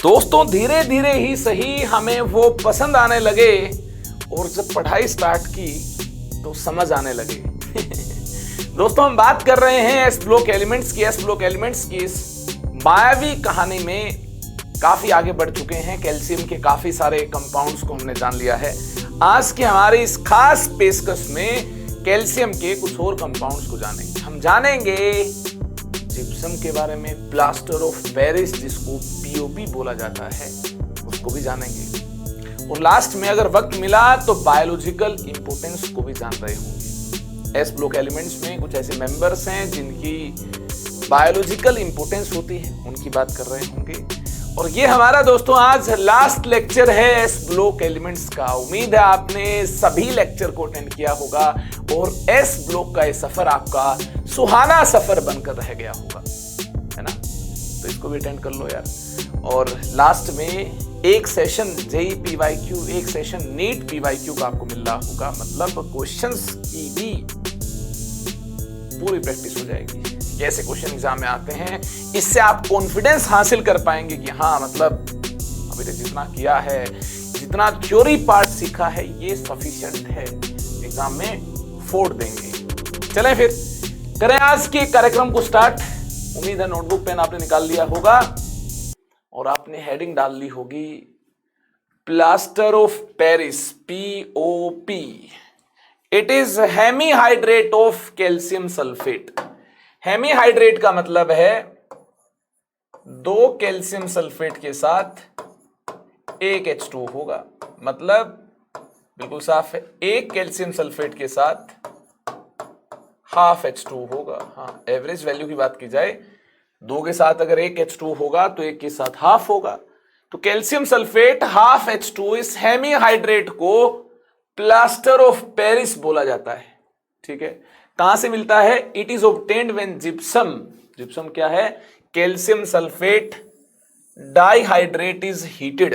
दोस्तों धीरे धीरे ही सही हमें वो पसंद आने लगे और जब पढ़ाई स्टार्ट की तो समझ आने लगे। दोस्तों हम बात कर रहे हैं एस ब्लॉक एलिमेंट्स की। एस ब्लॉक एलिमेंट्स की इस मायावी कहानी में काफी आगे बढ़ चुके हैं। कैल्शियम के काफी सारे कंपाउंड्स को हमने जान लिया है। आज की हमारी इस खास पेशकश में कैल्शियम के कुछ और कंपाउंड्स को जानेंगे। हम जानेंगे जिप्सम के बारे में, प्लास्टर ऑफ पेरिस जिसको पीओपी बोला जाता है उसको भी जानेंगे, और लास्ट में अगर वक्त मिला तो बायोलॉजिकल इंपोर्टेंस को भी जान रहे होंगे। एस ब्लॉक एलिमेंट्स में कुछ ऐसे मेंबर्स हैं जिनकी बायोलॉजिकल इंपोर्टेंस होती है, उनकी बात कर रहे होंगे। और ये हमारा दोस्तों आज लास्ट लेक्चर है एस ब्लॉक एलिमेंट्स का। उम्मीद है आपने सभी लेक्चर को अटेंड किया होगा और एस ब्लॉक का ये सफर आपका सुहाना सफर बनकर रह गया होगा, है ना? तो इसको भी अटेंड कर लो यार। और लास्ट में एक सेशन जेई पीवाईक्यू, एक सेशन नीट पीवाईक्यू का आपको मिल रहा होगा। मतलब क्वेश्चंस की भी पूरी प्रैक्टिस हो जाएगी, कैसे क्वेश्चन एग्जाम में आते हैं। इससे आप कॉन्फिडेंस हासिल कर पाएंगे कि हाँ मतलब अभी तक जितना किया है, जितना थ्योरी पार्ट सीखा है ये सफिशिएंट है, एग्जाम में फोड़ देंगे। चलें फिर करें आज के कार्यक्रम को स्टार्ट। उम्मीद है नोटबुक पेन आपने निकाल लिया होगा और आपने हेडिंग डाल ली होगी plaster of Paris, POP। It is hemihydrate of calcium sulphate. Hemihydrate का मतलब है दो कैल्शियम सल्फेट के साथ एक H2 होगा। मतलब बिल्कुल साफ है, एक कैल्शियम सल्फेट के साथ हाफ H2 होगा। हाँ, एवरेज वैल्यू की बात की जाए, दो के साथ अगर एक H2 होगा तो एक के साथ हाफ होगा। तो कैल्शियम सल्फेट हाफ H2, इस हेमीहाइड्रेट को प्लास्टर ऑफ पेरिस बोला जाता है। ठीक है, कहां से मिलता है? It is obtained when gypsum, gypsum क्या है? Calcium sulphate dihydrate is heated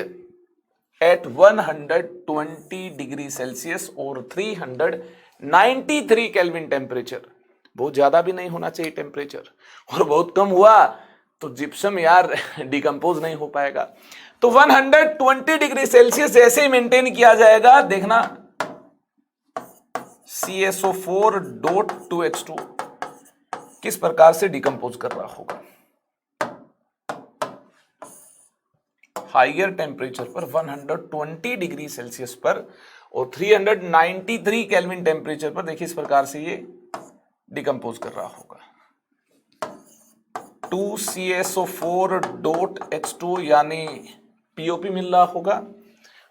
at 120 degree Celsius और 393 केल्विन टेम्परेचर। बहुत ज्यादा भी नहीं होना चाहिए टेम्परेचर, और बहुत कम हुआ तो जिप्सम यार डिकम्पोज नहीं हो पाएगा। तो 120 डिग्री सेल्सियस जैसे ही मेंटेन किया जाएगा, देखना CSO4 डॉट 2H2 किस प्रकार से डिकम्पोज कर रहा होगा। हाइयर टेम्परेचर पर 120 डिग्री सेल्सियस पर और 393 केल्विन टेम्परेचर पर देखिए इस प्रकार से ये डिकम्पोज कर रहा होगा। 2CSO4 डॉट H2 यानी POP मिल रहा होगा।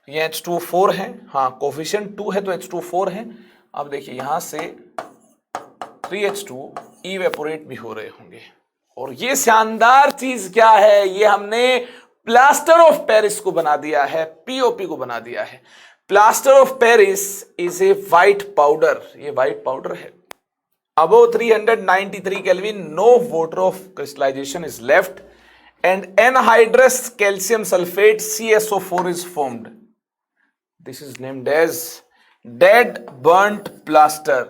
ये H2O4 है, हाँ कोफिशिएंट 2 है तो H2O4 है। अब देखिए यहां से 3H2 इवेपोरेट भी हो रहे होंगे। और ये शानदार चीज क्या है? ये हमने प्लास्टर ऑफ पेरिस को बना दिया है, POP को बना दिया है। Plaster of Paris is a white powder, ये व्हाइट पाउडर है। Above 393 kelvin no water of crystallisation is left and anhydrous calcium sulphate CSO4 is formed. This is named as dead burnt plaster.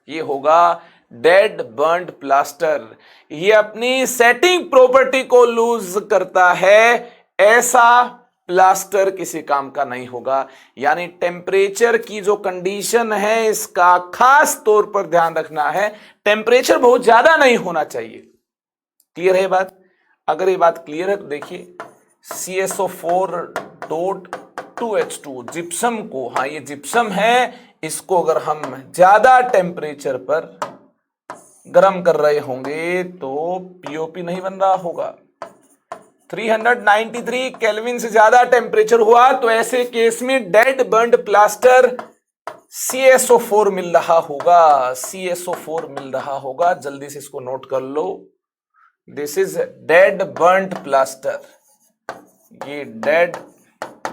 ये होगा dead burnt plaster. ये अपनी setting property को loose करता है, ऐसा प्लास्टर किसी काम का नहीं होगा। यानी टेम्परेचर की जो कंडीशन है इसका खास तौर पर ध्यान रखना है। टेम्परेचर बहुत ज्यादा नहीं होना चाहिए। क्लियर है बात? अगर ये बात क्लियर है तो देखिए CSO4 डॉट 2H2 जिप्सम को, हाँ ये जिप्सम है, इसको अगर हम ज्यादा टेम्परेचर पर गर्म कर रहे होंगे तो POP नहीं बन रहा होगा। 393 केल्विन से ज्यादा टेम्परेचर हुआ तो ऐसे केस में डेड बर्न्ड प्लास्टर CSO4 मिल रहा होगा, CSO4 मिल रहा होगा। जल्दी से इसको नोट कर लो। This is dead burned plaster, ये डेड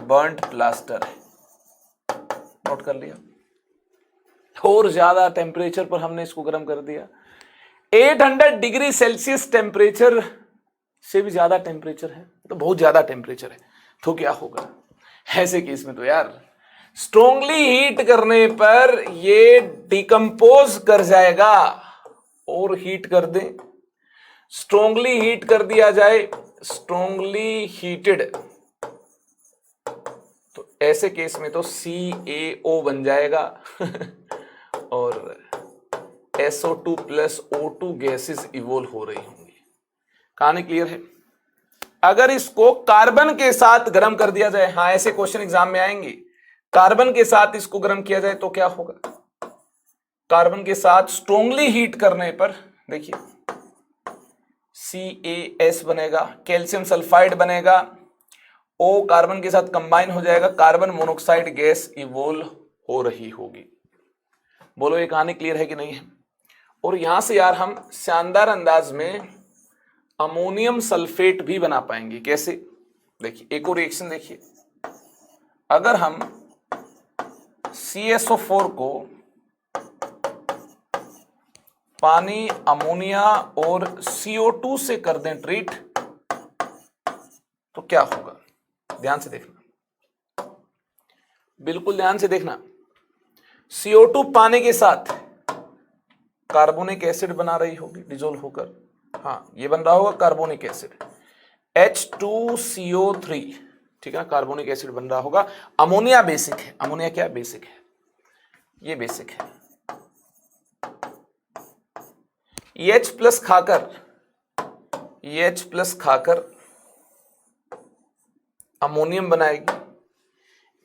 बर्न्ट प्लास्टर है। नोट कर लिया? और ज्यादा टेम्परेचर पर हमने इसको गर्म कर दिया। 800 डिग्री सेल्सियस टेम्परेचर से भी ज्यादा टेम्परेचर है, तो बहुत ज्यादा टेम्परेचर है, तो क्या होगा ऐसे केस में? तो यार स्ट्रोंगली हीट करने पर ये डिकम्पोज कर जाएगा। और हीट कर दें, स्ट्रोंगली हीट कर दिया जाए, स्ट्रोंगली हीटेड ऐसे केस में तो CaO बन जाएगा और SO2 plus O2 gases evolve हो रही होंगी। कहानी क्लियर है? अगर इसको कार्बन के साथ गर्म कर दिया जाए, हाँ ऐसे क्वेश्चन एग्जाम में आएंगे, कार्बन के साथ इसको गर्म किया जाए तो क्या होगा? कार्बन के साथ स्ट्रोंगली हीट करने पर देखिए CaS बनेगा, कैल्शियम सल्फाइड बनेगा, O कार्बन के साथ कंबाइन हो जाएगा, कार्बन मोनोक्साइड गैस इवोल्व हो रही होगी। बोलो ये कहानी क्लियर है कि नहीं है? और यहां से यार हम शानदार अंदाज में अमोनियम सल्फेट भी बना पाएंगे। कैसे? देखिए एक और रिएक्शन देखिए, अगर हम CSO4 को पानी, अमोनिया और CO2 से कर दें ट्रीट तो क्या होगा? ध्यान से देखना, बिल्कुल ध्यान से देखना। CO2 पानी के साथ कार्बोनिक एसिड बना रही होगी डिजोल्व होकर, हाँ ये बन रहा होगा कार्बोनिक एसिड H2CO3, ठीक है, कार्बोनिक एसिड बन रहा होगा। अमोनिया बेसिक है, अमोनिया क्या बेसिक है? ये बेसिक है। H प्लस खाकर अमोनियम बनाएगी,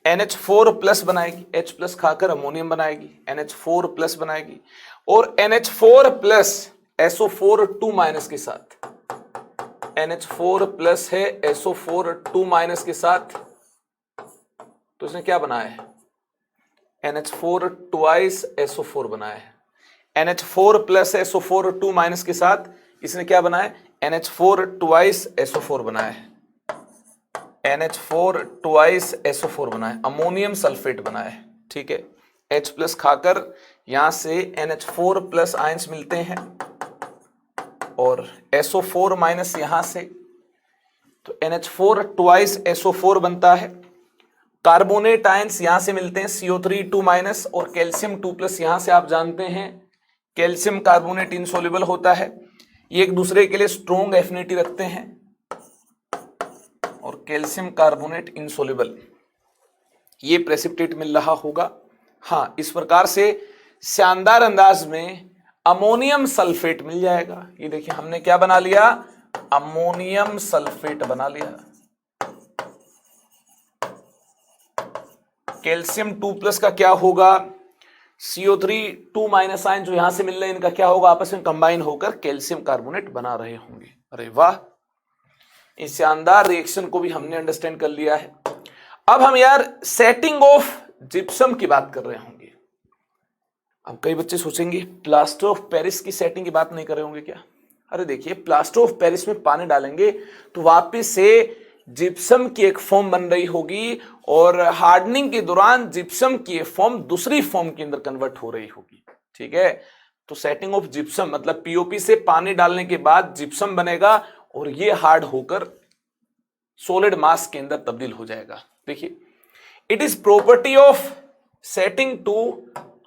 NH4 प्लस बनाएगी, H प्लस खाकर अमोनियम बनाएगी, NH4 प्लस बनाएगी, और NH4 प्लस SO4 2 माइनस के साथ, NH4 प्लस है SO4 2 माइनस के साथ, तो इसने क्या बनाया है? NH4 ट्वाइस SO4 बनाया है। NH4 प्लस SO4 2 माइनस के साथ इसने क्या बनाया है? NH4 ट्वाइस SO4 बनाया है, NH4 ट्वाइस SO4 बनाया है, अमोनियम सल्फेट बनाया है। ठीक है, H प्लस खाकर यहां से NH4 प्लस आयंस मिलते हैं और SO4 माइनस यहां से, तो NH4 ट्वाइस SO4 बनता है। कार्बोनेट आयंस यहां से मिलते हैं CO3 2 माइनस और कैल्शियम 2 प्लस, यहां से आप जानते हैं कैल्शियम कार्बोनेट इनसोल्युबल होता है, ये एक दूसरे के लिए स्ट्रॉन्ग एफिनिटी रखते हैं और कैल्शियम कार्बोनेट इनसोल्युबल, ये प्रेसिपिटेट मिल रहा होगा। हाँ, इस प्रकार से शानदार अंदाज में अमोनियम सल्फेट मिल जाएगा। ये देखिए हमने क्या बना लिया? अमोनियम सल्फेट बना लिया। कैल्शियम 2 प्लस का क्या होगा? CO3 2 माइनस आयन जो यहां से मिल रहे हैं, इनका क्या होगा? आपस में कंबाइन होकर कैल्शियम कार्बोनेट बना रहे होंगे। अरे वाह, इस शानदार रिएक्शन को भी हमने अंडरस्टैंड कर लिया है। अब हम यार सेटिंग ऑफ जिप्सम की बात कर रहे होंगे। अब कई बच्चे सोचेंगे प्लास्टर ऑफ पेरिस की सेटिंग की बात नहीं कर रहे होंगे क्या? अरे देखिए, प्लास्टर ऑफ पेरिस में पानी डालेंगे तो वापस से जिप्सम की एक फॉर्म बन रही होगी और हार्डनिंग के दौरान जिप्सम की फॉर्म दूसरी फॉर्म के अंदर कन्वर्ट हो रही होगी। ठीक है, तो सेटिंग ऑफ जिप्सम मतलब पीओपी से पानी डालने के बाद जिप्सम बनेगा और ये हार्ड होकर सॉलिड मास के अंदर तब्दील हो जाएगा। देखिए, it is property of setting to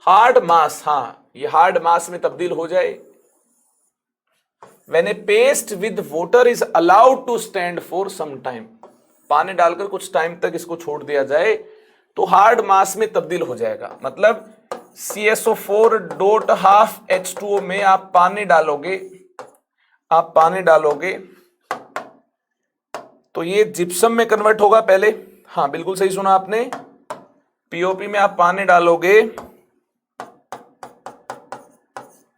hard mass, हाँ ये हार्ड मास में तब्दील हो जाए। When a paste with water is allowed to stand for some time, पानी डालकर कुछ टाइम तक इसको छोड़ दिया जाए तो हार्ड मास में तब्दील हो जाएगा। मतलब CSO4 डॉट हाफ H2O में आप पानी डालोगे तो ये जिप्सम में कन्वर्ट होगा पहले। हाँ बिल्कुल सही सुना आपने, पीओपी में आप पानी डालोगे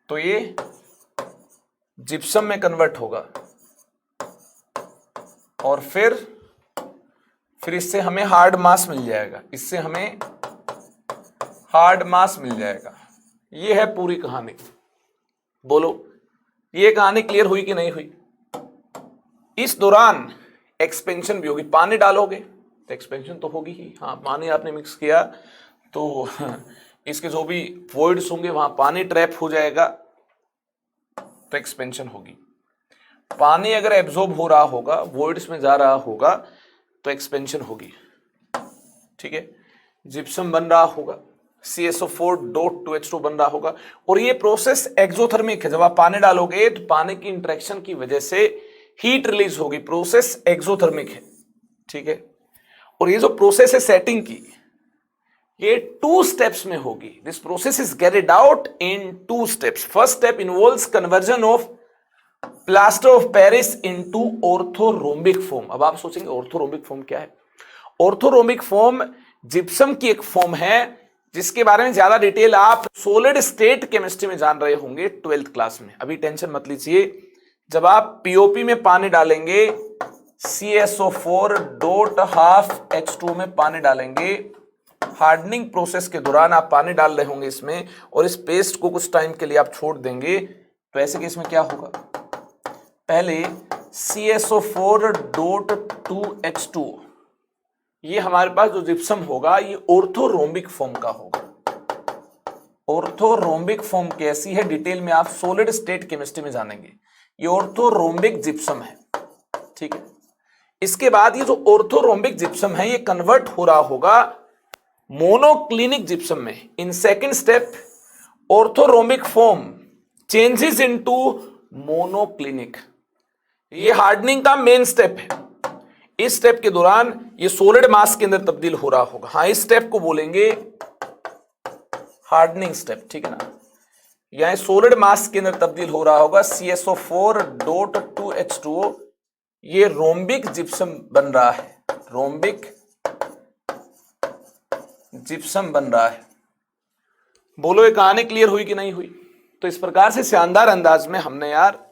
तो ये जिप्सम में कन्वर्ट होगा और फिर इससे हमें हार्ड मास मिल जाएगा, इससे हमें हार्ड मास मिल जाएगा। ये है पूरी कहानी। बोलो ये कहानी क्लियर हुई कि नहीं हुई? इस दौरान एक्सपेंशन भी होगी, पानी डालोगे तो एक्सपेंशन तो होगी ही। हाँ, पानी आपने मिक्स किया तो इसके जो भी वॉइड्स होंगे वहां पानी ट्रैप हो जाएगा तो एक्सपेंशन होगी। पानी अगर एब्जॉर्ब हो रहा होगा, वॉइड्स में जा रहा होगा तो एक्सपेंशन होगी। ठीक है, जिप्सम बन रहा होगा, CSO4 डॉट 2H2 बन रहा होगा और ये प्रोसेस एक्सोथर्मिक है। जब आप पानी डालोगे तो पानी की इंटरेक्शन की वजह से हीट रिलीज होगी, प्रोसेस एक्सोथर्मिक है। ठीक है, और ये जो प्रोसेस है सेटिंग की, ये 2 स्टेप्स में होगी। This process is carried out in 2 steps. First step involves conversion of plaster of Paris into orthorhombic form. अब आप सोचेंगे ऑर्थोरोम्बिक फॉर्म क्या है? ऑर्थोरोम्बिक फॉर्म जिप्सम की एक फॉर्म है जिसके बारे में ज्यादा डिटेल आप सॉलिड स्टेट केमिस्ट्री में जान रहे होंगे 12th क्लास में। अभी टेंशन मत लीजिए, जब आप पीओपी में पानी डालेंगे, CSO4 डॉट हाफ H2 में पानी डालेंगे, हार्डनिंग प्रोसेस के दौरान आप पानी डाल रहे होंगे इसमें, और इस पेस्ट को कुछ टाइम के लिए आप छोड़ देंगे, तो ऐसे केस में क्या होगा? पहले CSO4 डॉट 2H2, ये हमारे पास जो जिप्सम होगा ये ऑर्थोरोम्बिक फॉर्म का होगा। ऑर्थोरोम्बिक फॉर्म कैसी है डिटेल में आप सॉलिड स्टेट केमिस्ट्री में जानेंगे। ये ऑर्थोरोम्बिक जिप्सम है, ठीक है। इसके बाद ये जो ऑर्थोरोम्बिक जिप्सम है ये कन्वर्ट हो रहा होगा मोनोक्लिनिक जिप्सम में। In second step orthorhombic form changes into monoclinic. ये हार्डनिंग का मेन स्टेप है। इस स्टेप के दौरान ये सॉलिड मास के अंदर तब्दील हो रहा होगा। हाँ, इस स्टेप को बोलेंगे हार्डनिंग स्टेप, ठीक है ना। यहां सॉलिड मास के अंदर तब्दील हो रहा होगा CSO4 डॉट 2H2O, ये रोम्बिक जिप्सम बन रहा है, रोम्बिक जिप्सम बन रहा है। बोलो ये कहानी क्लियर हुई कि नहीं हुई? तो इस प्रकार से शानदार अंदाज में हमने यार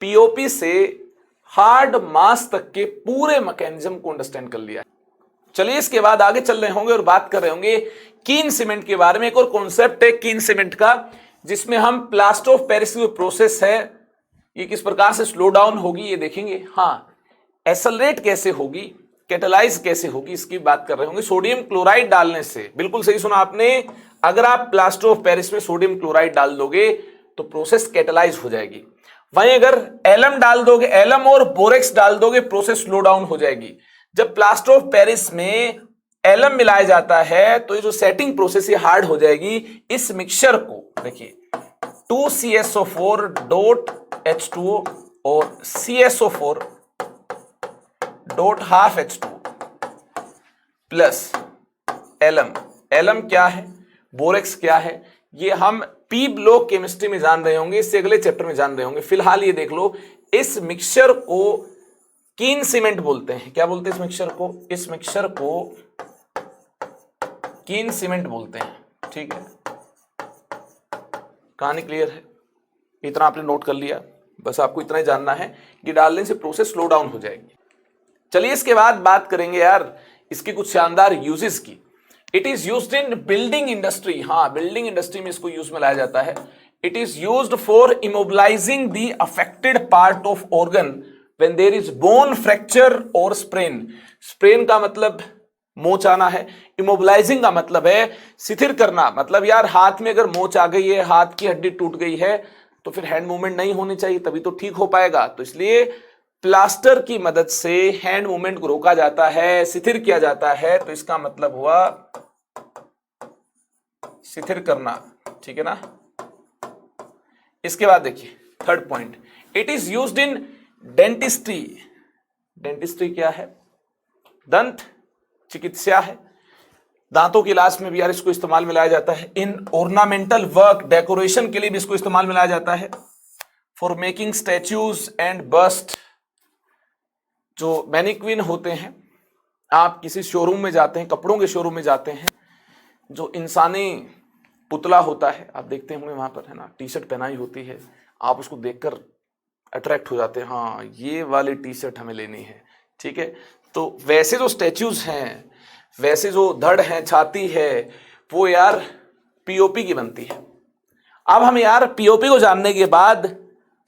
पीओपी से हार्ड मास तक के पूरे मैकेनिज्म को अंडरस्टैंड कर लिया। चलिए इसके बाद आगे चल रहे होंगे और बात कर रहे होंगे कीन सीमेंट के बारे में। एक और कॉन्सेप्ट है कीन सीमेंट का, जिसमें हम प्लास्टर ऑफ पेरिस की प्रोसेस है ये किस प्रकार से स्लो डाउन होगी ये देखेंगे। हाँ, एसेलरेट कैसे होगी, कैटेलाइज कैसे होगी, इसकी बात कर रहे होंगे। सोडियम क्लोराइड डालने से, बिल्कुल सही सुना आपने, अगर आप प्लास्टर ऑफ पेरिस में सोडियम क्लोराइड डाल दोगे तो प्रोसेस कैटेलाइज हो जाएगी। वहीं अगर एलम डाल दोगे, एलम और बोरेक्स डाल दोगे, प्रोसेस स्लो डाउन हो जाएगी। जब प्लास्टर ऑफ पेरिस में एलम मिलाया जाता है तो ये जो सेटिंग प्रोसेस ये हार्ड हो जाएगी। इस मिक्सचर को देखिए 2CSO4 डॉट H2O और CSO4 dot half H2 plus alum. Alum क्या है, बोरेक्स क्या है, ये हम पी ब्लॉक केमिस्ट्री में जान रहे होंगे, इससे अगले चैप्टर में जान रहे होंगे। फिलहाल ये देख लो, इस मिक्सचर को कीन सीमेंट बोलते हैं। क्या बोलते हैं इस मिक्सचर को? इस मिक्सचर को कीन सीमेंट बोलते हैं, ठीक है। कहानी क्लियर है? इतना आपने नोट कर लिया, बस आपको इतना ही जानना है कि डालने से प्रोसेस स्लो डाउन हो जाएगी। चलिए इसके बाद बात करेंगे यार इसकी कुछ शानदार यूजेस की। It is used in building industry. हाँ, बिल्डिंग इंडस्ट्री में इसको यूज में लाया जाता है। It is used for immobilising the affected part of organ when there is bone fracture और स्प्रेन। स्प्रेन का मतलब मोच आना है, इमोबिलाइजिंग का मतलब है शिथिल करना। मतलब यार हाथ में अगर मोच आ गई है, हाथ की हड्डी टूट गई है, तो फिर हैंड मूवमेंट नहीं होनी चाहिए, तभी तो ठीक हो पाएगा। तो इसलिए प्लास्टर की मदद से हैंड मूवमेंट को रोका जाता है, शिथिल किया जाता है। तो इसका मतलब हुआ शिथिल करना, ठीक है ना। इसके बाद देखिए third point, it is used in dentistry. Dentistry क्या है? दंत चिकित्सा है। दांतों के इलाज में भी यार इसको इस्तेमाल में लाया जाता है। इन ऑर्नामेंटल वर्क, डेकोरेशन के लिए भी इसको इस्तेमाल में लाया जाता है। For making statues and bast. जो मैनिक्विन होते हैं, आप किसी शोरूम में जाते हैं, कपड़ों के शोरूम में जाते हैं, जो इंसानी पुतला होता है, आप देखते होंगे वहां पर, है ना, टी शर्ट पहनाई होती है, आप उसको देखकर अट्रैक्ट हो जाते हैं, हाँ ये वाली टी शर्ट हमें लेनी है, ठीक है। तो वैसे जो स्टैच्यूज हैं, वैसे जो धड़ है, छाती है, वो यार पीओपी की बनती है। अब हम यार पीओपी को जानने के बाद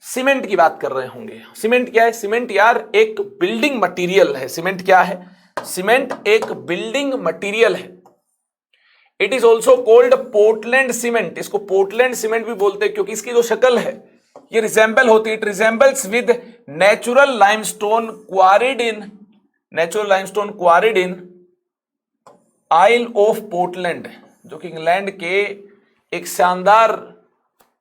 सीमेंट की बात कर रहे होंगे। सीमेंट क्या है? सीमेंट यार एक बिल्डिंग मटेरियल है। सीमेंट क्या है? सीमेंट एक बिल्डिंग मटेरियल है। It is also cold Portland cement. इसको पोर्टलैंड सीमेंट भी बोलते हैं क्योंकि इसकी जो शक्ल है ये रिजेंबल होती है। It resembles with natural limestone quarried in, natural limestone quarried in Isle of Portland, जो कि इंग्लैंड के एक शानदार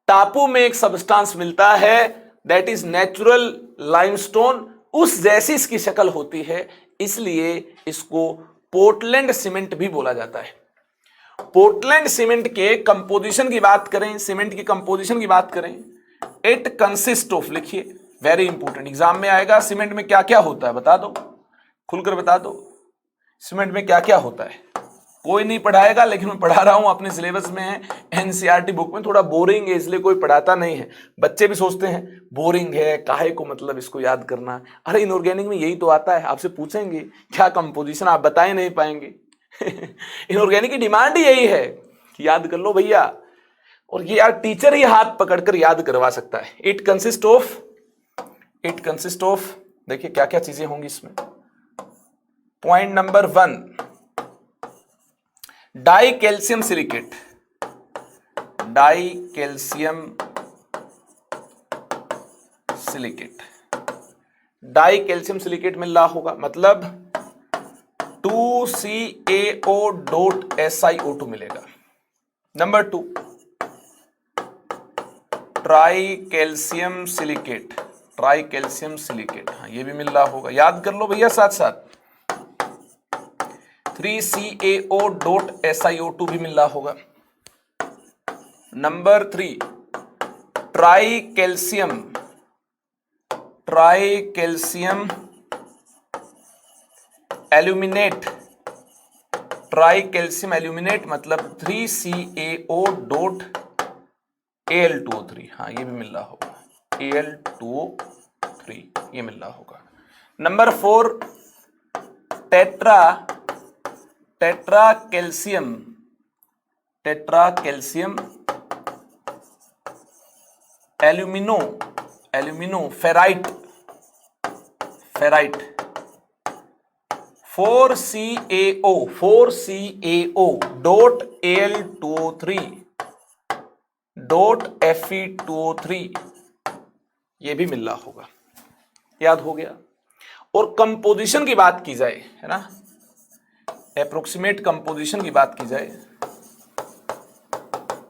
टापू में एक सब्सटेंस मिलता है, दैट इज नेचुरल लाइमस्टोन। उस जैसी इसकी शक्ल होती है, इसलिए इसको पोर्टलैंड सीमेंट भी बोला जाता है। पोर्टलैंड सीमेंट के कंपोजिशन की बात करें, सीमेंट की कंपोजिशन की बात करें, इट कंसिस्ट ऑफ, लिखिए वेरी इंपॉर्टेंट, एग्जाम में आएगा, सीमेंट में क्या क्या होता है बता दो, खुलकर बता दो, सीमेंट में क्या क्या होता है। कोई नहीं पढ़ाएगा लेकिन मैं पढ़ा रहा हूं, अपने सिलेबस में है, एनसीईआरटी बुक में, थोड़ा बोरिंग है इसलिए कोई पढ़ाता नहीं है। बच्चे भी सोचते हैं बोरिंग है, काहे को मतलब इसको याद करना। अरे इनऑर्गेनिक में यही तो आता है, आपसे पूछेंगे क्या कंपोजिशन, आप बता ही नहीं पाएंगे। इनऑर्गेनिक की डिमांड ही यही है कि याद कर लो भैया, और ये यार टीचर ही हाथ पकड़कर याद करवा सकता है। इट कंसिस्ट ऑफ, देखिए क्या क्या चीजें होंगी इसमें। Point number 1, dicalcium silicate, dicalcium silicate, dicalcium silicate मिल रहा होगा, मतलब 2CaO.SiO2 मिलेगा। Number 2, tricalcium silicate, tricalcium silicate, हाँ ये भी मिल रहा होगा, याद कर लो भैया साथ साथ। 3CaO.SiO2 भी मिल रहा होगा। Number 3, try calcium aluminate, try calcium aluminate मतलब 3CaO.Al2O3, हाँ ये भी मिल रहा होगा, Al2O3 ये मिल रहा होगा। Number 4, tetra calcium alumino ferrite 4CaO.Al2O3.Fe2O3 ये भी मिल रहा होगा, याद हो गया। और कंपोजिशन की बात की जाए, है ना, एप्रोक्सीमेट कंपोजिशन की बात की जाए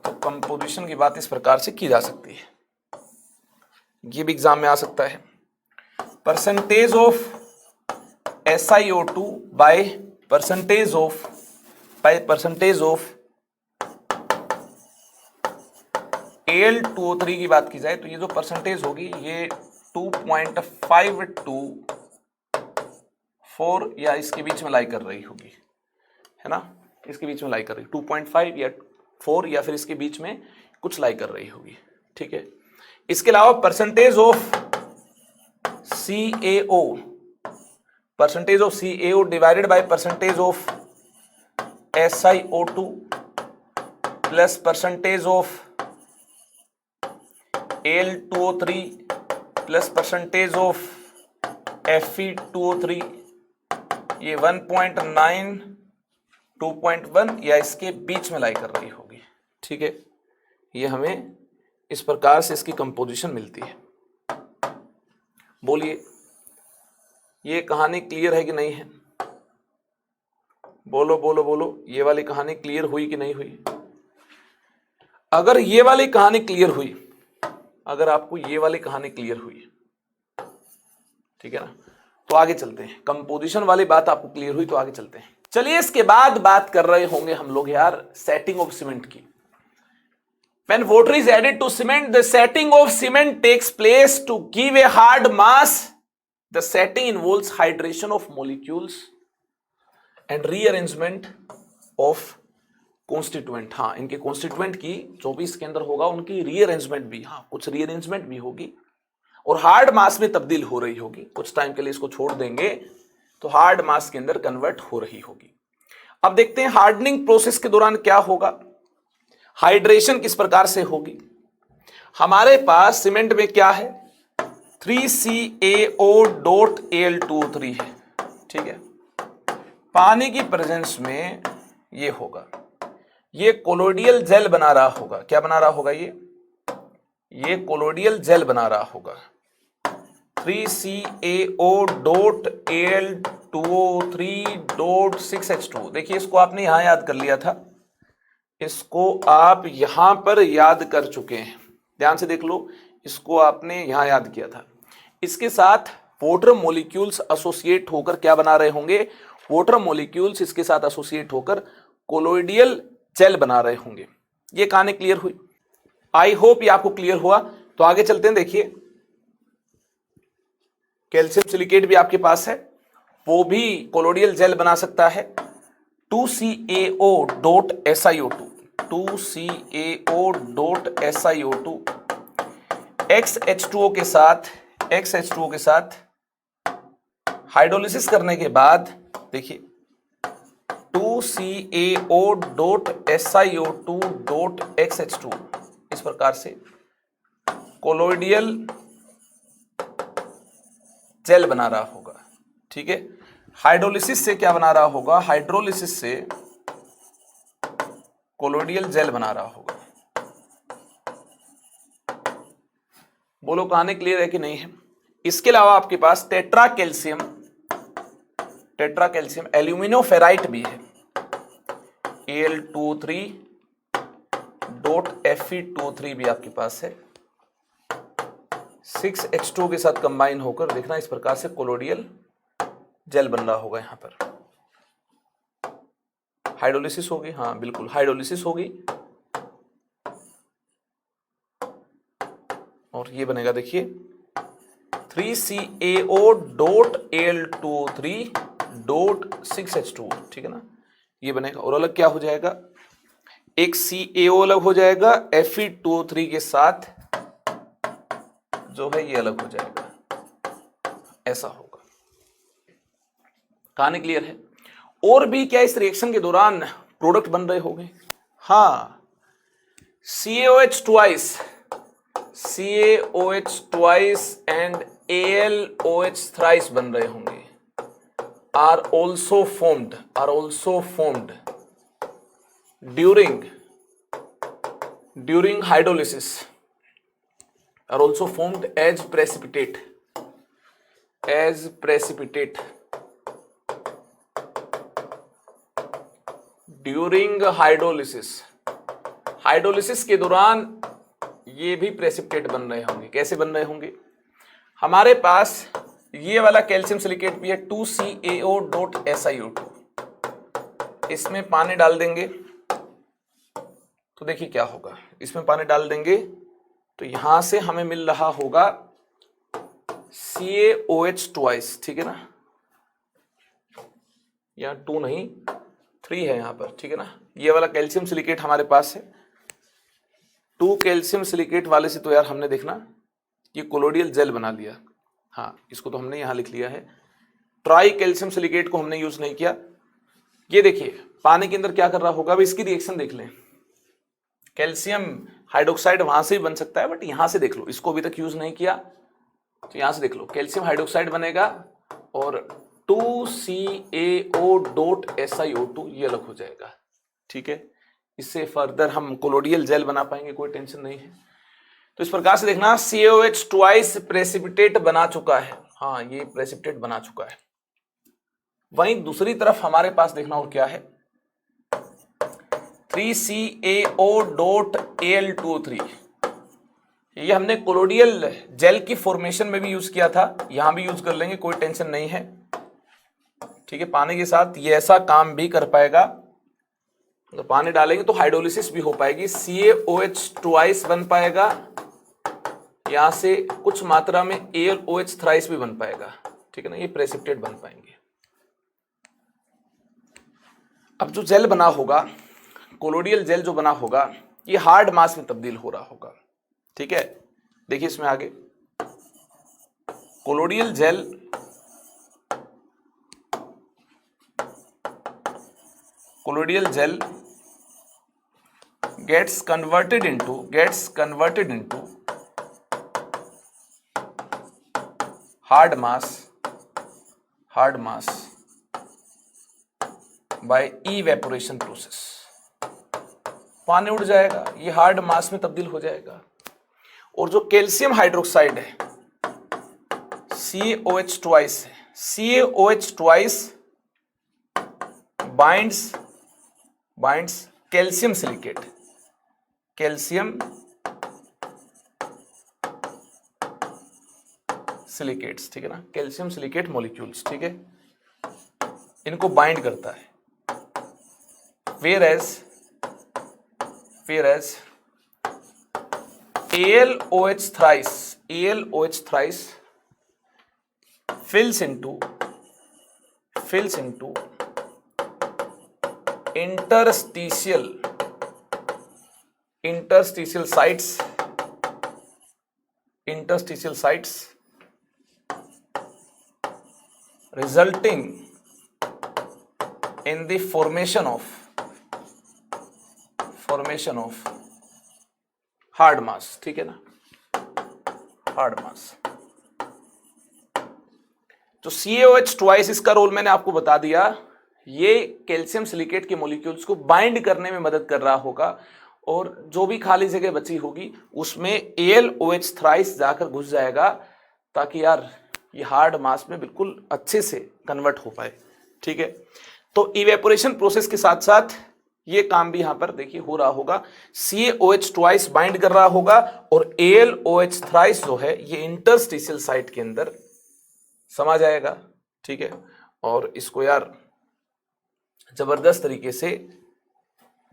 तो कंपोजिशन की बात इस प्रकार से की जा सकती है, ये भी एग्जाम में आ सकता है। Percentage of SiO2 by percentage of Al2O3 की बात की जाए तो ये जो परसेंटेज होगी ये 2.5 या इसके बीच में लाई कर रही होगी, है ना, इसके बीच में लाई कर रही, 2.5 या 4 या फिर इसके बीच में कुछ लाई कर रही होगी, ठीक है। इसके अलावा percentage of CaO divided by percentage of SiO2 plus percentage of Al2O3 plus percentage of Fe2O3, ये 1.9, 2.1 या इसके बीच में लाई कर रही होगी, ठीक है। ये हमें इस प्रकार से इसकी कंपोजिशन मिलती है। बोलिए ये कहानी क्लियर है कि नहीं है? बोलो बोलो बोलो, ये वाली कहानी क्लियर हुई कि नहीं हुई? अगर ये वाली कहानी क्लियर हुई, अगर आपको ये वाली कहानी क्लियर हुई, ठीक है ना, तो आगे चलते हैं। कंपोजिशन वाली बात आपको क्लियर हुई तो आगे चलते हैं। चलिए इसके बाद बात कर रहे होंगे हम लोग यार सेटिंग ऑफ सीमेंट की। When water is added to cement, the setting of cement takes place to give a hard mass. The setting involves hydration of molecules and rearrangement of constituent. हाँ, इनके constituent की जो भी इसके अंदर होगा उनकी rearrangement भी, हाँ कुछ rearrangement भी होगी और हार्ड मास में तब्दील हो रही होगी। कुछ टाइम के लिए इसको छोड़ देंगे तो हार्ड मास के अंदर कन्वर्ट हो रही होगी। अब देखते हैं हार्डनिंग प्रोसेस के दौरान क्या होगा, हाइड्रेशन किस प्रकार से होगी। हमारे पास सीमेंट में क्या है, 3CaO.Al2O3 है, ठीक है। पानी की प्रेजेंस में ये होगा, ये कोलोइडल जेल बना रहा होगा। क्या बना रहा होगा? ये कोलोइडल जेल बना रहा होगा। 3CaO.Al2O3.6H2। देखिए इसको आपने यहां याद कर लिया था, इसको आप यहां पर याद कर चुके हैं, ध्यान से देख लो, इसको आपने यहां याद किया था। इसके साथ वाटर मॉलिक्यूल्स एसोसिएट होकर क्या बना रहे होंगे, वाटर मॉलिक्यूल्स इसके साथ एसोसिएट होकर कोलोइडियल जेल बना रहे होंगे। ये कहानी क्लियर हुई? आई होप ये आपको क्लियर हुआ। तो आगे चलते हैं। देखिए कैल्शियम सिलिकेट भी आपके पास है, वो भी कोलोइडियल जेल बना सकता है। 2CaO.SiO2 2CaO.SiO2 XH2O के साथ हाइड्रोलिसिस करने के बाद देखिए 2CaO.SiO2.XH2 इस प्रकार से कोलोइडियल जेल बना रहा होगा। ठीक है, हाइड्रोलिसिस से क्या बना रहा होगा? हाइड्रोलिसिस से कोलोइडियल जेल बना रहा होगा। बोलो कहानी क्लियर है कि नहीं है? इसके अलावा आपके पास टेट्रा कैल्शियम एल्यूमिनोफेराइट भी है, Al23.Fe23 भी आपके पास है। 6H2 के साथ कंबाइन होकर देखना इस प्रकार से कोलोइडियल जेल बन रहा होगा। यहां पर हाइड्रोलिसिस होगी, हाँ बिल्कुल हाइड्रोलिसिस होगी और ये बनेगा देखिए 3CaO.Al23.6H2, ठीक है ना, ये बनेगा। और अलग क्या हो जाएगा? एक CaO अलग हो जाएगा, Fe2O3 के साथ जो है ये अलग हो जाएगा, ऐसा होगा। कहानी क्लियर है? और भी क्या इस रिएक्शन के दौरान प्रोडक्ट बन रहे होंगे? हाँ, CaOH twice and AlOH thrice बन रहे होंगे। are also formed during hydrolysis, are also formed as precipitate during hydrolysis के दौरान ये भी प्रेसिपिटेट बन रहे होंगे। कैसे बन रहे होंगे? हमारे पास ये वाला कैल्शियम सिलिकेट भी है 2CaO.SiO2, इसमें पानी डाल देंगे तो देखिए क्या होगा। इसमें पानी डाल देंगे तो यहां से हमें मिल रहा होगा CaOH twice, ठीक है ना, यहां 2 नहीं 3 है यहां पर, ठीक है ना। ये वाला कैल्शियम सिलिकेट हमारे पास है। 2 कैल्शियम सिलिकेट वाले से तो यार हमने देखना ये कोलोइडियल जेल बना लिया, हाँ इसको तो हमने यहां लिख लिया है। ट्राई कैल्शियम सिलिकेट को हमने यूज नहीं किया। ये देखिए पानी के अंदर क्या कर रहा होगा, अब इसकी रिएक्शन देख लें। कैल्शियम हाइड्रोक्साइड वहां से भी बन सकता है, बट यहां से देख लो, इसको अभी तक यूज नहीं किया तो यहां से देख लो कैल्शियम हाइड्रोक्साइड बनेगा और 2CaO.SiO2 ये अलग हो जाएगा, ठीक है। इससे फर्दर हम कोलोइडियल जेल बना पाएंगे, कोई टेंशन नहीं है। तो इस प्रकार से देखना CaOH twice प्रेसिपिटेट बना चुका है, हाँ ये प्रेसिपिटेट बना चुका है। वहीं दूसरी तरफ हमारे पास देखना और क्या है 3CaO.Al23, ये हमने कोलोइडियल जेल की फॉर्मेशन में भी यूज किया था, यहां भी यूज कर लेंगे, कोई टेंशन नहीं है, ठीक है। पानी के साथ ये ऐसा काम भी कर पाएगा, तो पानी डालेंगे तो हाइड्रोलिसिस भी हो पाएगी, CaOH twice बन पाएगा, यहां से कुछ मात्रा में AlOH thrice भी बन पाएगा, ठीक है ना, ये प्रेसिपिटेट बन पाएंगे। अब जो जेल बना होगा, कोलोइडियल जेल जो बना होगा, ये हार्ड मास में तब्दील हो रहा होगा, ठीक है। देखिए इसमें आगे कोलोइडियल jail gets converted into hard mass by evaporation process। पानी उड़ जाएगा, ये हार्ड मास में तब्दील हो जाएगा। और जो कैल्शियम हाइड्रोक्साइड है CaOH twice है, CaOH twice binds calcium silicates, ठीक है ना, कैल्शियम सिलिकेट मॉलिक्यूल्स, ठीक है। इनको बाइंड करता है, whereas AlOH thrice fills into interstitial sites resulting in the formation of hard mass. ठीक है ना, हार्ड मास। तो CaOH ट्वाइस, इसका रोल मैंने आपको बता दिया, ये कैल्शियम सिलिकेट के मॉलिक्यूल्स को बाइंड करने में मदद कर रहा होगा और जो भी खाली जगह बची होगी उसमें AlOH थ्राइस जाकर घुस जाएगा ताकि यार ये हार्ड मास में बिल्कुल अच्छे से कन्वर्ट हो पाए। ठीक है, तो इवेपोरेशन प्रोसेस के साथ साथ ये काम भी यहां पर देखिए हो रहा होगा। CaOH ट्वाइस बाइंड कर रहा होगा और AlOH थ्राइस जो है ये इंटरस्टिशियल साइट के अंदर समा जाएगा। ठीक है, और इसको यार जबरदस्त तरीके से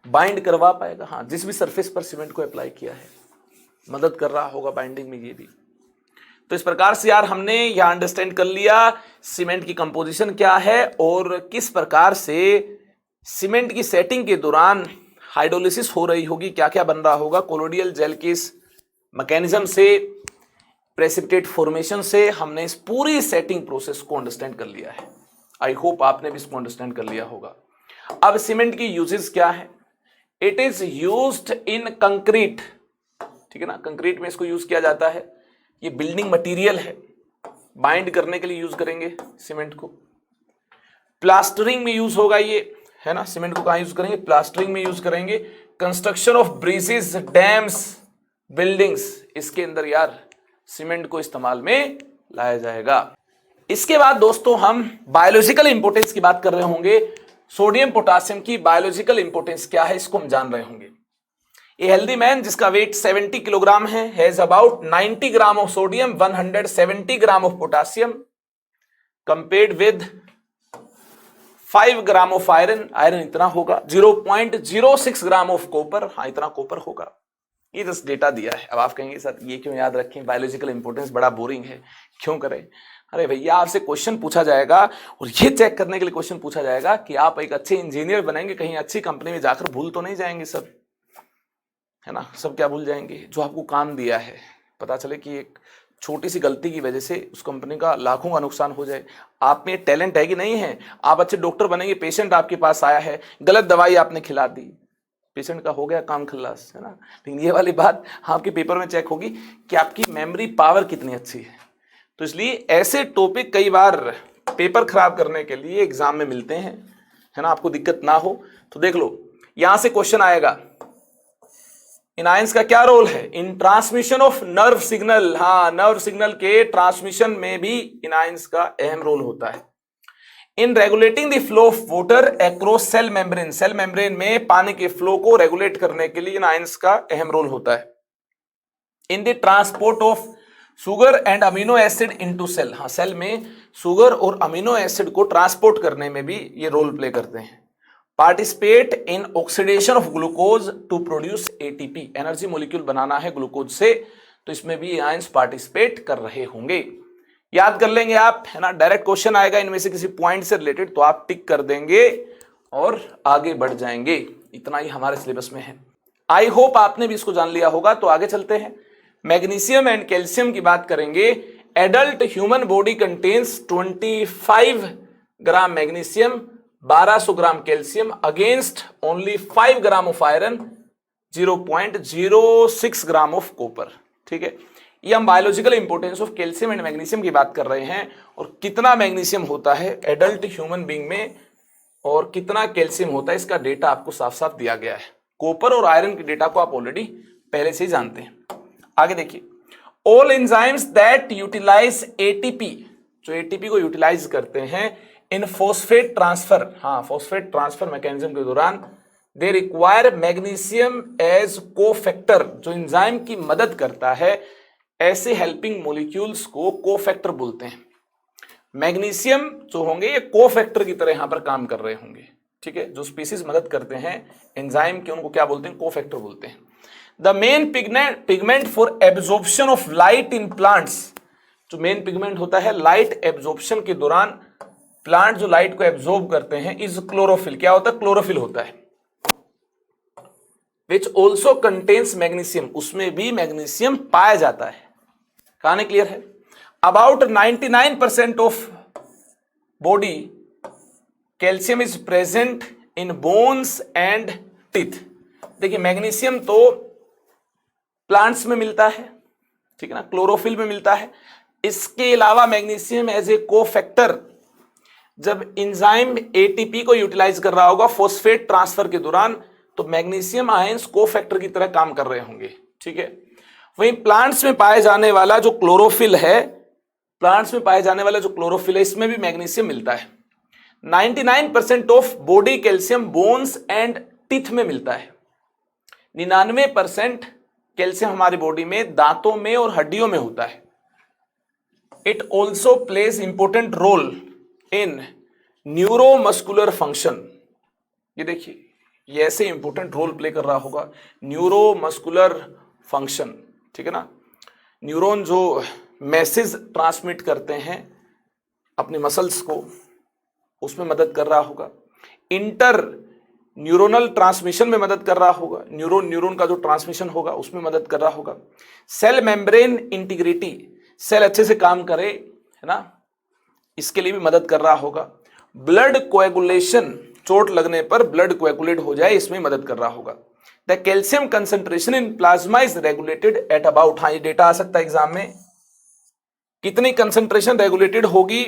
बाइंड करवा पाएगा। हाँ, जिस भी सरफेस पर सीमेंट को अप्लाई किया है मदद कर रहा होगा बाइंडिंग में ये भी। तो इस प्रकार से यार हमने यह अंडरस्टैंड कर लिया सीमेंट की कंपोजिशन क्या है और किस प्रकार से सीमेंट की सेटिंग के दौरान हाइड्रोलिसिस हो रही होगी, क्या क्या बन रहा होगा कोलोडियल जेल के इस मैकेनिज्म से, प्रेसिपिटेट फॉर्मेशन से। हमने इस पूरी सेटिंग प्रोसेस को अंडरस्टैंड कर लिया है। आई होप आपने भी इसको अंडरस्टैंड कर लिया होगा। अब सीमेंट की यूजेस क्या है? It is used in concrete. ठीक है ना, कंक्रीट में इसको यूज किया जाता है। ये बिल्डिंग मटेरियल है, बाइंड करने के लिए यूज करेंगे सीमेंट को। प्लास्टरिंग में यूज होगा ये, है ना। सीमेंट को कहां यूज करेंगे? प्लास्टरिंग में यूज करेंगे। Construction of bridges, dams, buildings, इसके अंदर यार सीमेंट को इस्तेमाल में लाया जाएगा। इसके बाद दोस्तों हम बायोलॉजिकल इंपोर्टेंस की बात कर रहे होंगे। सोडियम पोटासियम की बायोलॉजिकल इंपोर्टेंस क्या है इसको हम जान रहे होंगे। ए हेल्दी मैन जिसका वेट 70 किलोग्राम है, has about 90 gram of sodium, 170 gram of potassium, compared with 5 gram of iron. Iron इतना होगा, 0.06 ग्राम ऑफ कॉपर, हाँ इतना कॉपर होगा। ये जस्ट डेटा दिया है। अब आप कहेंगे सर ये क्यों याद रखें, बायोलॉजिकल इंपोर्टेंस बड़ा बोरिंग है, क्यों करें? अरे भैया आपसे क्वेश्चन पूछा जाएगा और ये चेक करने के लिए क्वेश्चन पूछा जाएगा कि आप एक अच्छे इंजीनियर बनेंगे, कहीं अच्छी कंपनी में जाकर भूल तो नहीं जाएंगे सब, है ना। सब क्या भूल जाएंगे? जो आपको काम दिया है, पता चले कि एक छोटी सी गलती की वजह से उस कंपनी का लाखों का नुकसान हो जाए। आप में टैलेंट है कि नहीं है? आप अच्छे डॉक्टर बनेंगे, पेशेंट आपके पास आया है, गलत दवाई आपने खिला दी, पेशेंट का हो गया काम खल्लास, है ना। लेकिन ये वाली बात आपके पेपर में चेक होगी कि आपकी मेमोरी पावर कितनी अच्छी है। तो इसलिए ऐसे टॉपिक कई बार पेपर खराब करने के लिए एग्जाम में मिलते हैं, है ना। आपको दिक्कत ना हो तो देख लो, यहां से क्वेश्चन आएगा इन आयंस का क्या रोल है in transmission of nerve signal. हाँ, नर्व सिग्नल के ट्रांसमिशन में भी इन आयंस का अहम रोल होता है। In regulating the flow of water across cell membrane, cell membrane में पानी के फ्लो को रेगुलेट करने के लिए इन आयंस का अहम रोल होता है। In the transport of sugar and amino acid into cell, हाँ सेल में शुगर और अमीनो एसिड को ट्रांसपोर्ट करने में भी ये रोल प्ले करते हैं। Participate in oxidation of glucose to produce ATP, energy molecule बनाना है ग्लूकोज से, तो इसमें भी आयंस पार्टिसिपेट कर रहे होंगे। याद कर लेंगे आप, है ना। डायरेक्ट क्वेश्चन आएगा इनमें से किसी पॉइंट से रिलेटेड तो आप टिक कर देंगे और आगे बढ़ जाएंगे। इतना ही हमारे सिलेबस में है। आई होप आपने भी इसको जान लिया होगा। तो आगे चलते हैं, मैग्नीशियम एंड कैल्शियम की बात करेंगे। Adult human body contains 25 gram magnesium, 1200 gram calcium against only 5 gram of iron, 0.06 gram of copper. ठीक है, ये हम biological importance of calcium and magnesium की बात कर रहे हैं और कितना मैग्नीशियम होता है एडल्ट ह्यूमन बीइंग में और कितना कैल्शियम होता है इसका डेटा आपको साफ साफ दिया गया है। कॉपर और आयरन के डेटा को आप ऑलरेडी पहले से ही जानते हैं। आगे देखिए, all enzymes that utilise ATP, जो एटीपी को यूटिलाइज करते हैं इन फॉस्फेट ट्रांसफर, हाँ फॉस्फेट ट्रांसफर मैकेनिज्म के दौरान, they require magnesium as cofactor, जो एंजाइम की मदद करता है। ऐसे हेल्पिंग मॉलिक्यूल्स को कोफैक्टर बोलते हैं। मैग्नीशियम जो होंगे ये कोफैक्टर की तरह यहां पर काम कर रहे होंगे, ठीक है। जो स्पीसीज मदद करते हैं एंजाइम के, उनको क्या बोलते हैं? कोफैक्टर बोलते हैं। The main pigment for absorption of light in plants, जो मेन पिगमेंट होता है लाइट एब्जॉर्प्शन के दौरान प्लांट जो लाइट को एब्जॉर्ब करते हैं, इज क्लोरोफिल। क्या होता है? क्लोरोफिल होता है। विच ऑल्सो कंटेन्स मैग्नीशियम, उसमें भी मैग्नीशियम पाया जाता है। कहानी क्लियर है? About 99% of body calcium is present in bones and teeth. देखिए मैग्नीशियम तो प्लांट्स में मिलता है, ठीक है ना, क्लोरोफिल में मिलता है। इसके अलावा मैग्नीशियम एज ए कोफैक्टर, जब एंजाइम एटीपी को यूटिलाइज कर रहा होगा फॉस्फेट ट्रांसफर के दौरान, तो मैग्नीशियम आयंस कोफैक्टर की तरह काम कर रहे होंगे, ठीक है। वहीं प्लांट्स में पाए जाने वाला जो क्लोरोफिल है, प्लांट्स में पाए जाने वाला जो क्लोरोफिल है, इसमें भी मैग्नीशियम मिलता है। 99% of body calcium bones and teeth में मिलता है। 99% कैल्शियम हमारी बॉडी में दांतों में और हड्डियों में होता है। It also plays important role in neuromuscular function. ये देखिए ये ऐसे इंपॉर्टेंट रोल प्ले कर रहा होगा, न्यूरोमस्कुलर फंक्शन, ठीक है ना। न्यूरॉन जो मैसेज ट्रांसमिट करते हैं अपने मसल्स को, उसमें मदद कर रहा होगा। इंटर न्यूरोनल ट्रांसमिशन में मदद कर रहा होगा, न्यूरॉन का जो ट्रांसमिशन होगा उसमें मदद कर रहा होगा। सेल मेम्ब्रेन इंटीग्रिटी, सेल अच्छे से काम करे, है ना, इसके लिए भी मदद कर रहा होगा। ब्लड कोएगुलेशन, चोट लगने पर ब्लड कोएगुलेट हो जाए, इसमें मदद कर रहा होगा। The calcium concentration in plasma is regulated at about, हाँ ये डेटा आ सकता है एग्जाम में, कितनी कंसंट्रेशन रेगुलेटेड होगी?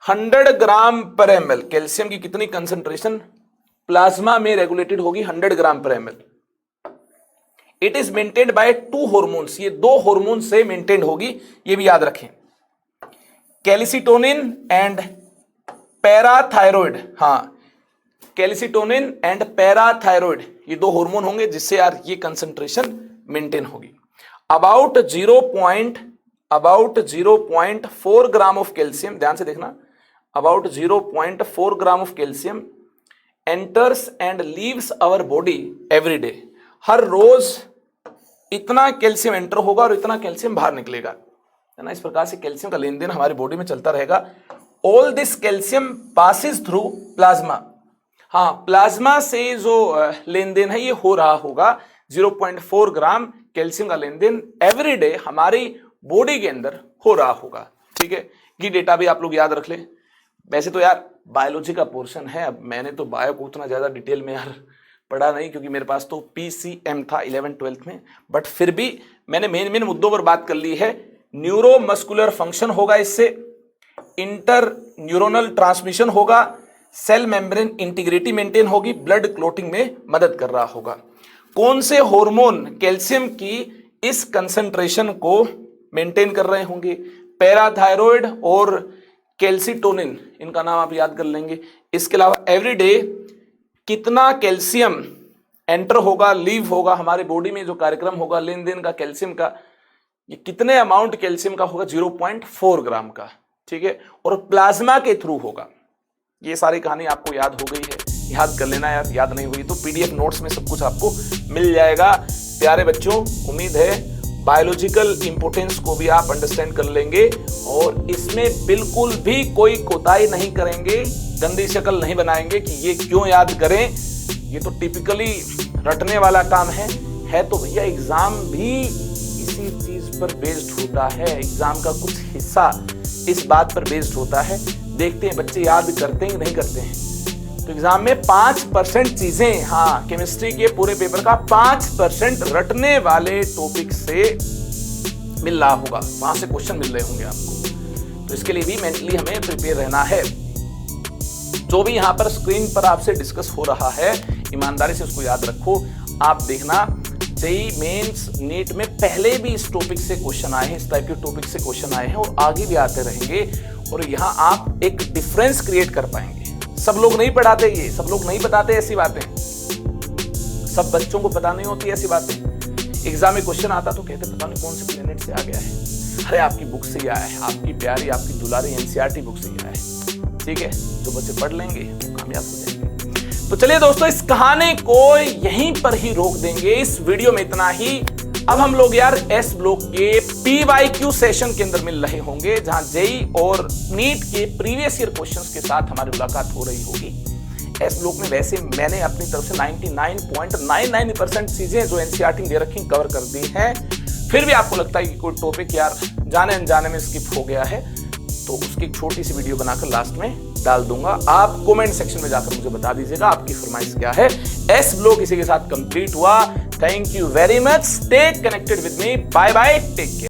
100 ग्राम पर ml। कैल्शियम की कितनी कंसंट्रेशन प्लाज्मा में रेगुलेटेड होगी? 100 ग्राम पर ml। It is maintained by 2 hormones, ये 2 हॉर्मोन से मेंटेन होगी, ये भी याद रखें, कैल्सिटोनिन एंड पैराथायरॉइड। हाँ, कैल्सिटोनिन एंड पैराथायरॉइड, ये 2 हार्मोन होंगे जिससे यार ये कंसंट्रेशन मेंटेन होगी। अबाउट 0.4 ग्राम ऑफ कैल्शियम, ध्यान से देखना, about 0.4 gram of calcium enters and leaves our body every day. हर रोज इतना कैल्शियम एंटर होगा और इतना कैल्शियम बाहर निकलेगा, है ना। इस प्रकार से कैल्शियम का लेन देन हमारी बॉडी में चलता रहेगा। All this calcium passes through plasma, हाँ प्लाज्मा से जो लेन देन है ये हो रहा होगा। 0.4 ग्राम कैल्शियम का लेन देन एवरी डे हमारी बॉडी के अंदर हो रहा होगा, ठीक है। ये डेटा भी आप लोग याद रख लें। वैसे तो यार बायोलॉजी का पोर्शन है, अब मैंने तो बायो को उतना ज़्यादा डिटेल में यार पढ़ा नहीं, क्योंकि मेरे पास तो PCM था 11th-12th में, बट फिर भी मैंने मेन मुद्दों पर बात कर ली है। न्यूरोमस्कुलर फंक्शन होगा इससे, इंटर न्यूरोनल ट्रांसमिशन होगा, सेल मेम्ब्रेन इंटीग्रिटी मेंटेन होगी, ब्लड क्लोटिंग में मदद कर रहा होगा। कौन से हार्मोन कैल्शियम की इस कंसंट्रेशन को मेंटेन कर रहे होंगे? पैराथायरॉइड और कैल्सिटोनिन, इनका नाम आप याद कर लेंगे। इसके अलावा एवरीडे कितना कैल्शियम एंटर होगा, लीव होगा, हमारे बॉडी में जो कार्यक्रम होगा लेन देन का कैल्शियम का, ये कितने अमाउंट कैल्शियम का होगा? 0.4 ग्राम का, ठीक है, और प्लाज्मा के थ्रू होगा। ये सारी कहानी आपको याद हो गई है, याद कर लेना यार, याद नहीं हुई तो PDF नोट्स में सब कुछ आपको मिल जाएगा। प्यारे बच्चों, उम्मीद है बायोलॉजिकल इंपोर्टेंस को भी आप अंडरस्टैंड कर लेंगे और इसमें बिल्कुल भी कोई कोताही नहीं करेंगे, गंदी शक्ल नहीं बनाएंगे कि ये क्यों याद करें, ये तो टिपिकली रटने वाला काम है तो भैया एग्जाम भी इसी चीज पर बेस्ड होता है, एग्जाम का कुछ हिस्सा इस बात पर बेस्ड होता है। देखते हैं बच्चे याद करते हैं कि नहीं करते हैं। तो एग्जाम में 5% चीजें, हाँ केमिस्ट्री के पूरे पेपर का 5% रटने वाले टॉपिक से मिल रहा होगा, वहां से क्वेश्चन मिल रहे होंगे आपको। तो इसके लिए भी मेंटली हमें प्रिपेयर रहना है। जो भी यहाँ पर स्क्रीन पर आपसे डिस्कस हो रहा है ईमानदारी से उसको याद रखो। आप देखना जेईई मेंस नीट में पहले भी इस टॉपिक से क्वेश्चन आए हैं, इस टाइप के टॉपिक से क्वेश्चन आए हैं और आगे भी आते रहेंगे, और यहाँ आप एक डिफरेंस क्रिएट कर पाएंगे। सब लोग नहीं पढ़ाते, ये सब लोग नहीं बताते ऐसी बातें, सब बच्चों को पता नहीं होती ऐसी बातें। एग्जाम में क्वेश्चन आता तो कहते पता नहीं कौन से प्लेनेट से आ गया है। अरे आपकी बुक से ही आया है, आपकी प्यारी आपकी दुलारी एनसीईआरटी बुक से ही आया है। ठीक है, जो बच्चे पढ़ लेंगे वो कामयाब हो जाएंगे। तो चलिए दोस्तों, इस कहानी को यहीं पर ही रोक देंगे। इस वीडियो में इतना ही। अब हम लोग यार एस ब्लॉक के PYQ सेशन के अंदर मिल रहे होंगे, जहां जेई और नीट के प्रीवियस ईयर क्वेश्चंस के साथ हमारी मुलाकात हो रही होगी। एस ब्लॉक में वैसे मैंने अपनी तरफ से 99.99% चीजें जो एनसीईआरटी दे रखी कवर कर दी है। फिर भी आपको लगता है कि कोई टॉपिक यार जाने अनजाने में स्किप हो गया है, तो उसकी एक छोटी सी वीडियो बनाकर लास्ट में डाल दूंगा। आप कमेंट सेक्शन में जाकर मुझे बता दीजिएगा आपकी फरमाइश क्या है। एस ब्लॉक इसी के साथ कंप्लीट हुआ। Thank you very much. Stay connected with me. Bye bye, take care.